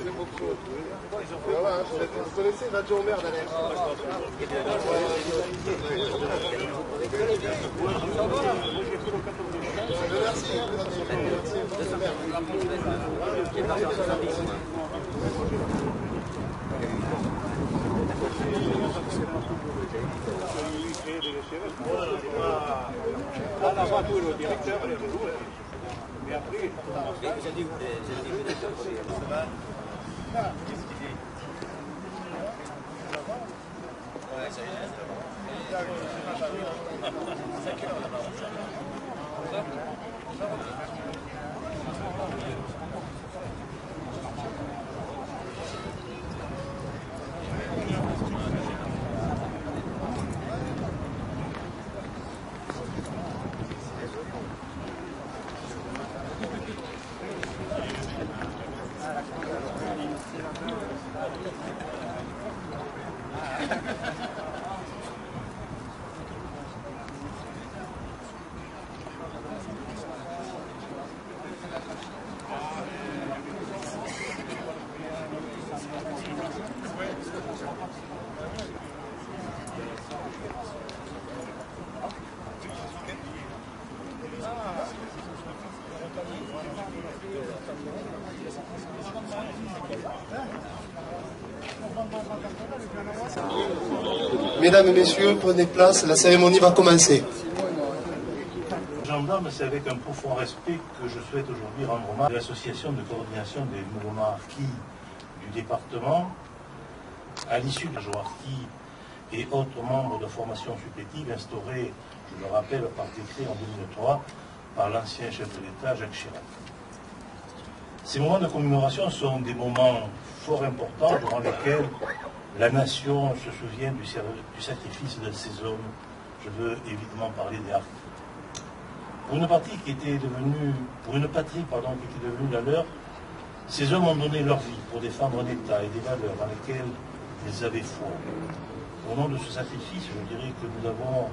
Vous connaissez Radio Omer d'Alex? Mesdames et messieurs, prenez place, la cérémonie va commencer. Gendarme, c'est avec un profond respect que je souhaite aujourd'hui rendre hommage à l'association de coordination des mouvements harkis du département, à l'issue de harkis et autres membres de formations supplétives instaurés, je le rappelle, par décret en 2003 par l'ancien chef de l'État, Jacques Chirac. Ces moments de commémoration sont des moments fort importants durant lesquels la nation se souvient du sacrifice de ces hommes. Je veux évidemment parler des harkis. Pour une patrie qui était devenue la leur, ces hommes ont donné leur vie pour défendre un État et des valeurs dans lesquelles ils avaient foi. Au nom de ce sacrifice, je dirais que nous avons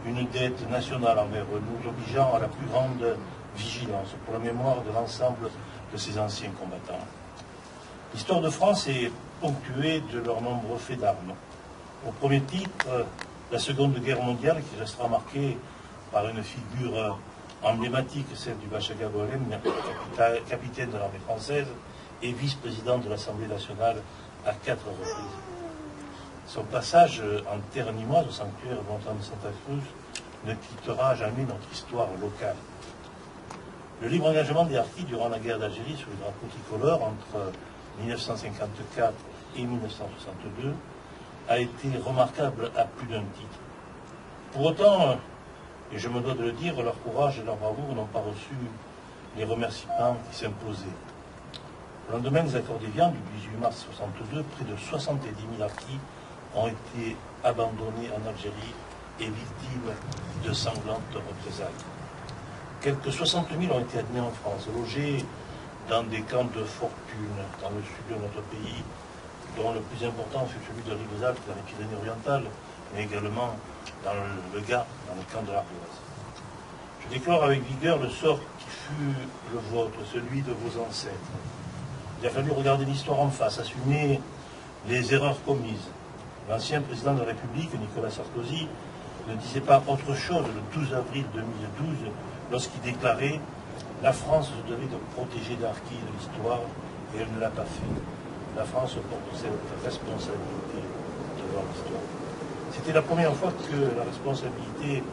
une dette nationale envers eux, nous obligeant à la plus grande vigilance pour la mémoire de l'ensemble de ces anciens combattants. L'histoire de France est ponctuée de leurs nombreux faits d'armes. Au premier titre, la Seconde Guerre mondiale, qui restera marquée par une figure emblématique, celle du Bacha Gabolem, capitaine de l'armée française et vice-président de l'Assemblée nationale à 4 reprises. Son passage en terre nîmoise, au sanctuaire Montagne de Santa Cruz, ne quittera jamais notre histoire locale. Le libre engagement des harkis durant la guerre d'Algérie sous le drapeau tricolore entre 1954 et 1962 a été remarquable à plus d'un titre. Pour autant, et je me dois de le dire, leur courage et leur bravoure n'ont pas reçu les remerciements qui s'imposaient. Le lendemain des accords d'Évian du 18 mars 1962, près de 70 000 harkis ont été abandonnés en Algérie et victimes de sanglantes représailles. Quelques 60 000 ont été admis en France, logés dans des camps de fortune dans le sud de notre pays, dont le plus important fut celui de Rivesaltes, dans les Pyrénées-Orientales, mais également dans le Gard, dans le camp de l'Ardoise. Je déplore avec vigueur le sort qui fut le vôtre, celui de vos ancêtres. Il a fallu regarder l'histoire en face, assumer les erreurs commises. L'ancien président de la République, Nicolas Sarkozy, ne disait pas autre chose le 12 avril 2012 lorsqu'il déclarait « La France se devait de protéger l'harki de l'histoire et elle ne l'a pas fait. La France porte cette responsabilité devant l'histoire. » C'était la première fois que la responsabilité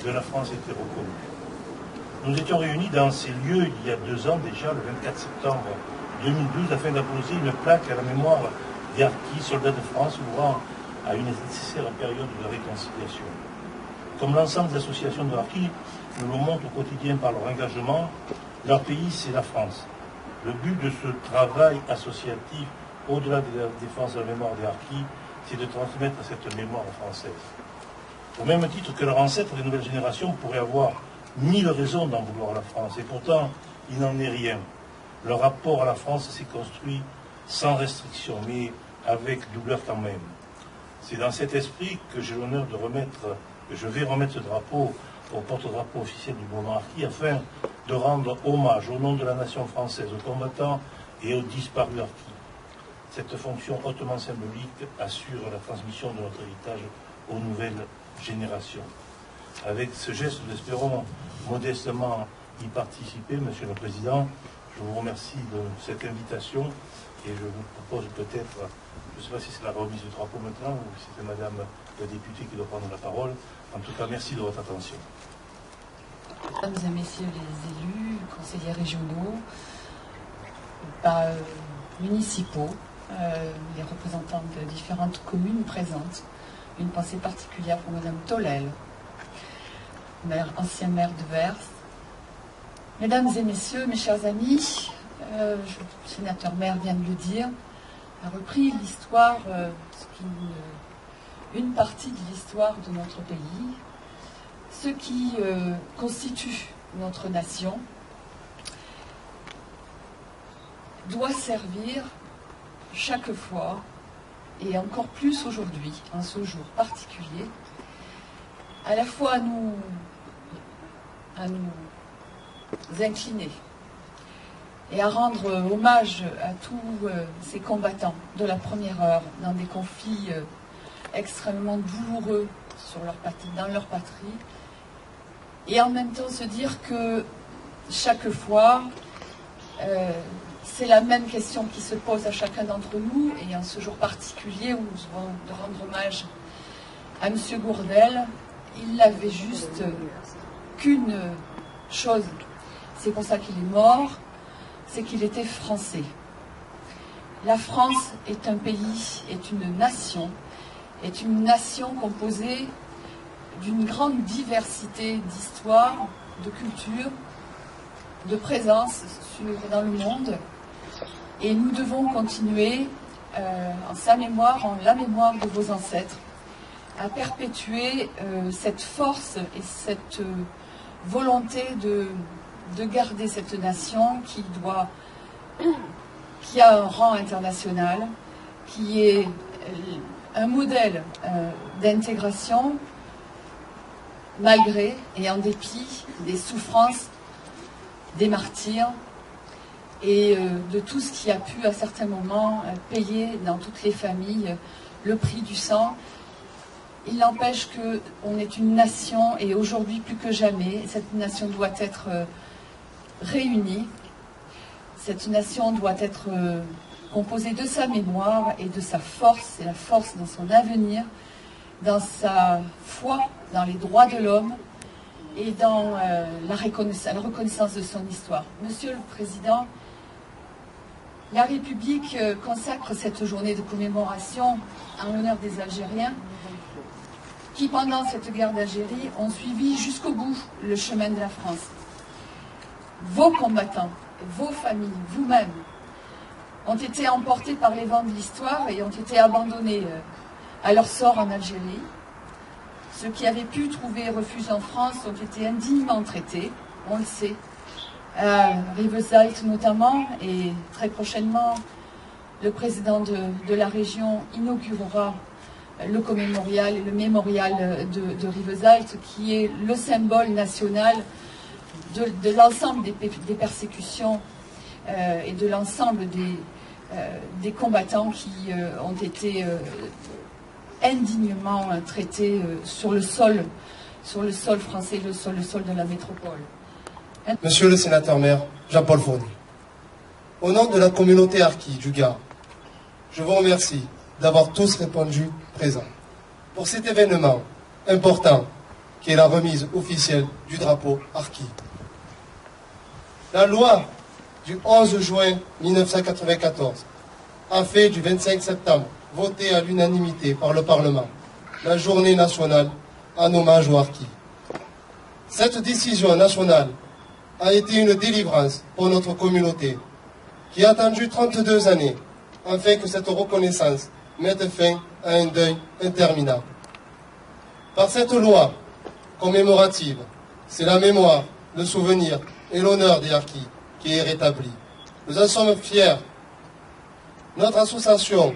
de la France était reconnue. Nous étions réunis dans ces lieux il y a 2 ans déjà, le 24 septembre 2012, afin d'apposer une plaque à la mémoire des harkis, soldats de France, ouvrant à une nécessaire période de réconciliation. Comme l'ensemble des associations de harkis nous le montrent au quotidien par leur engagement, leur pays, c'est la France. Le but de ce travail associatif, au-delà de la défense de la mémoire des harkis, c'est de transmettre cette mémoire française. Au même titre que leurs ancêtres, les nouvelles générations pourraient avoir 1000 raisons d'en vouloir à la France, et pourtant, il n'en est rien. Leur rapport à la France s'est construit sans restriction, mais avec douleur quand même. C'est dans cet esprit que j'ai l'honneur de je vais remettre ce drapeau au porte-drapeau officiel du mouvement harki, afin de rendre hommage au nom de la nation française aux combattants et aux disparus harkis. cette fonction hautement symbolique assure la transmission de notre héritage aux nouvelles générations. Avec ce geste, nous espérons modestement y participer, Monsieur le Président. Je vous remercie de cette invitation et je vous propose peut-être, je ne sais pas si c'est la remise du drapeau maintenant ou si c'est Madame la députée qui doit prendre la parole. En tout cas, merci de votre attention. Mesdames et messieurs les élus, conseillers régionaux, municipaux, les représentants de différentes communes présentes, une pensée particulière pour Madame Tolel, ancien maire de Vers. Mesdames et messieurs, mes chers amis, le sénateur maire vient de le dire, a repris l'histoire, une partie de l'histoire de notre pays, ce qui constitue notre nation, doit servir chaque fois, et encore plus aujourd'hui, en ce jour particulier, à la fois à nous incliner et à rendre hommage à tous ces combattants de la première heure dans des conflits extrêmement douloureux dans leur patrie, et en même temps se dire que chaque fois c'est la même question qui se pose à chacun d'entre nous, et en ce jour particulier où nous avons de rendre hommage à M. Gourdel, il n'avait juste qu'une chose, c'est pour ça qu'il est mort, c'est qu'il était français. La France est un pays, est une nation composée d'une grande diversité d'histoires, de cultures, de présence dans le monde, et nous devons continuer en sa mémoire, en la mémoire de vos ancêtres, à perpétuer cette force et cette volonté de garder cette nation qui a un rang international, qui est un modèle d'intégration, malgré et en dépit des souffrances, des martyrs et de tout ce qui a pu à certains moments payer dans toutes les familles le prix du sang. Il n'empêche qu'on est une nation, et aujourd'hui plus que jamais, cette nation doit être réunie. Cette nation doit être composée de sa mémoire et de sa force, et la force dans son avenir, dans sa foi, dans les droits de l'homme et dans la reconnaissance de son histoire. Monsieur le Président, la République consacre cette journée de commémoration en l'honneur des Algériens qui, pendant cette guerre d'Algérie, ont suivi jusqu'au bout le chemin de la France. Vos combattants, vos familles, vous-même, ont été emportés par les vents de l'histoire et ont été abandonnés à leur sort en Algérie. Ceux qui avaient pu trouver refuge en France ont été indignement traités, on le sait, à Rivesaltes notamment, et très prochainement, le président de la région inaugurera le commémorial et le mémorial de Rivesaltes, qui est le symbole national de l'ensemble des persécutions et de l'ensemble des combattants qui ont été indignement traités sur le sol français, sur le sol de la métropole. Monsieur le sénateur-maire Jean-Paul Fournier, au nom de la communauté harkie du Gard, je vous remercie d'avoir tous répondu présents pour cet événement important qui est la remise officielle du drapeau harki. La loi du 11 juin 1994 a fait du 25 septembre, voté à l'unanimité par le Parlement, la journée nationale en hommage aux harkis. Cette décision nationale a été une délivrance pour notre communauté, qui a attendu 32 années afin que cette reconnaissance mette fin à un deuil interminable. Par cette loi commémorative, c'est la mémoire, le souvenir et l'honneur des harkis qui est rétabli. Nous en sommes fiers. Notre association,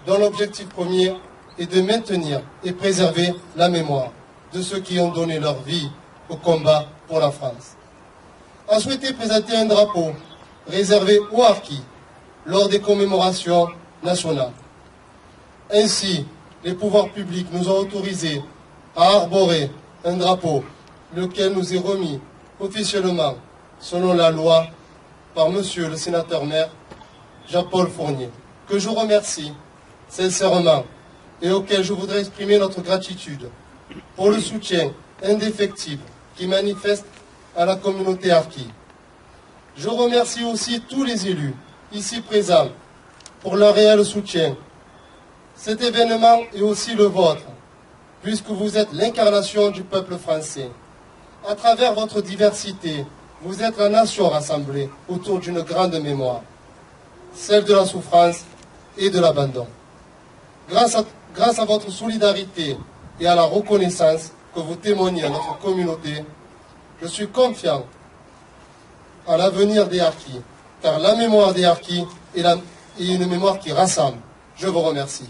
dont l'objectif premier est de maintenir et préserver la mémoire de ceux qui ont donné leur vie au combat pour la France, a souhaité présenter un drapeau réservé aux harkis lors des commémorations nationale. Ainsi, les pouvoirs publics nous ont autorisés à arborer un drapeau, lequel nous est remis officiellement, selon la loi, par Monsieur le sénateur-maire Jean-Paul Fournier, que je remercie sincèrement et auquel je voudrais exprimer notre gratitude pour le soutien indéfectible qui manifeste à la communauté harkie. Je remercie aussi tous les élus ici présents pour leur réel soutien. Cet événement est aussi le vôtre, puisque vous êtes l'incarnation du peuple français. À travers votre diversité, vous êtes la nation rassemblée autour d'une grande mémoire, celle de la souffrance et de l'abandon. Grâce à votre solidarité et à la reconnaissance que vous témoignez à notre communauté, je suis confiant à l'avenir des harkis, car la mémoire des harkis est une mémoire qui rassemble. Je vous remercie.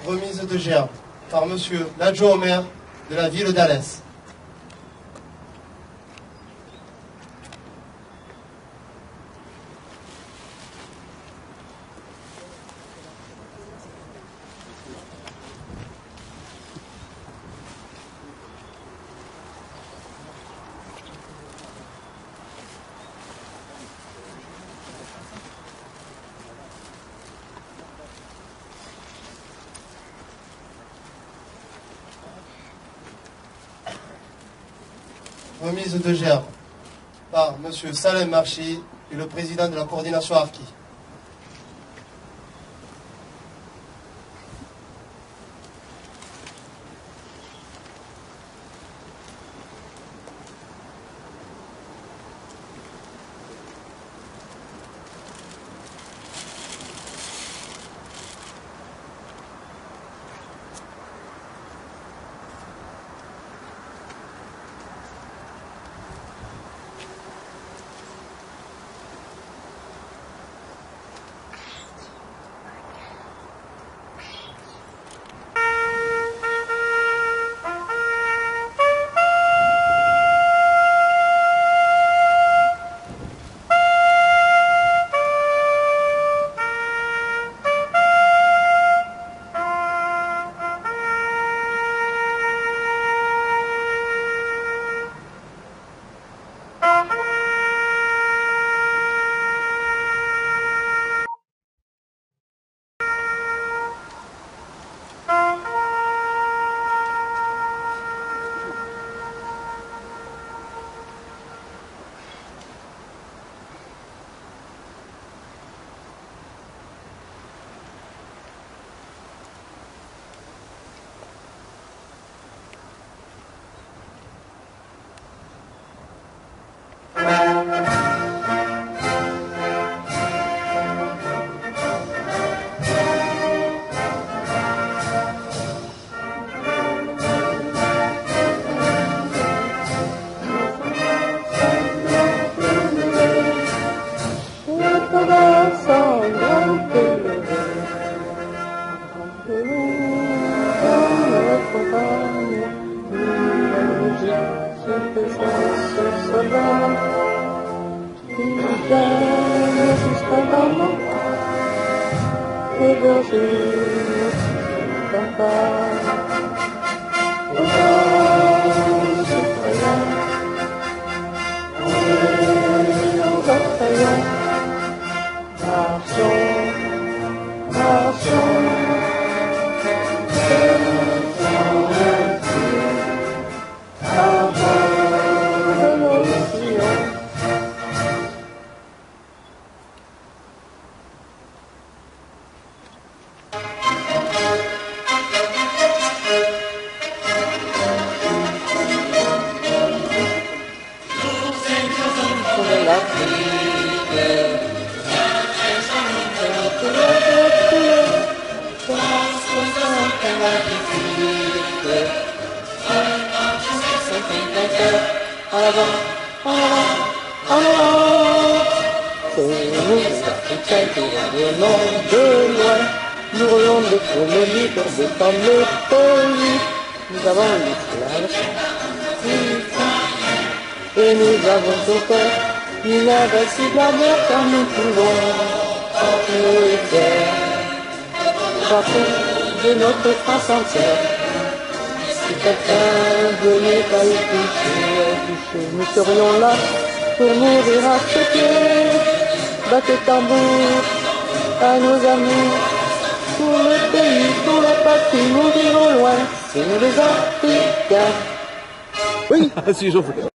Remise de gerbe par Monsieur l'adjoint au maire de la ville d'Alès. Remise de gerbe par Monsieur Salem Marchi et le président de la coordination harkie. en avant, en avant, en avant. C'est nous, les Africains, qui revenons de loin. Nous roulons des colonies pour défendre le pays. Nous avons l'esclavage et nous avons au cœur une invincible amour car nous pouvons nous faire partie de notre France entière. Si quelqu'un venait à y toucher, nous serions là pour mourir à ses pieds. Battez tambour à nos amis, pour le pays, pour la patrie, nous irons loin, c'est nous les Africains. Oui, si, je